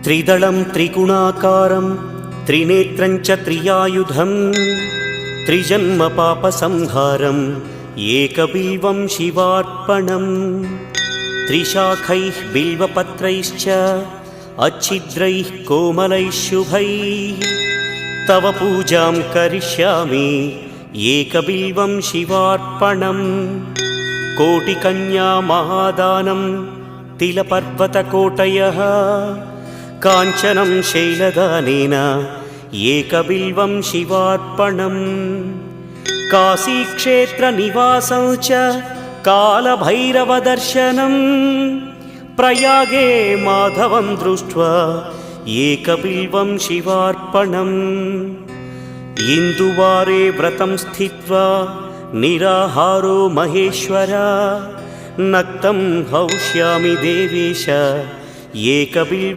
त्रिदलं त्रिगुणाकारं त्रिनेत्रं च त्रियायुधं त्रिजन्म पापसंहारम् एकबिल्वं शिवार्पणम् त्रिशाखैः बिल्वपत्रैश्च अच्छिद्रैः कोमलैः शुभैः तव पूजां करिष्यामि एकबिल्वं शिवार्पणम् कोटिकन्या महादानं तिलपर्वतकोटयः काञ्चनं शैलदानेन एकबिल्वं शिवार्पणम् काशीक्षेत्रनिवासं च कालभैरवदर्शनं प्रयागे माधवं दृष्ट्वा एकबिल्वं शिवार्पणम् इन्दुवारे व्रतं स्थित्वा निराहारो महेश्वर नक्तं हौष्यामि देवेश एकबिल्वं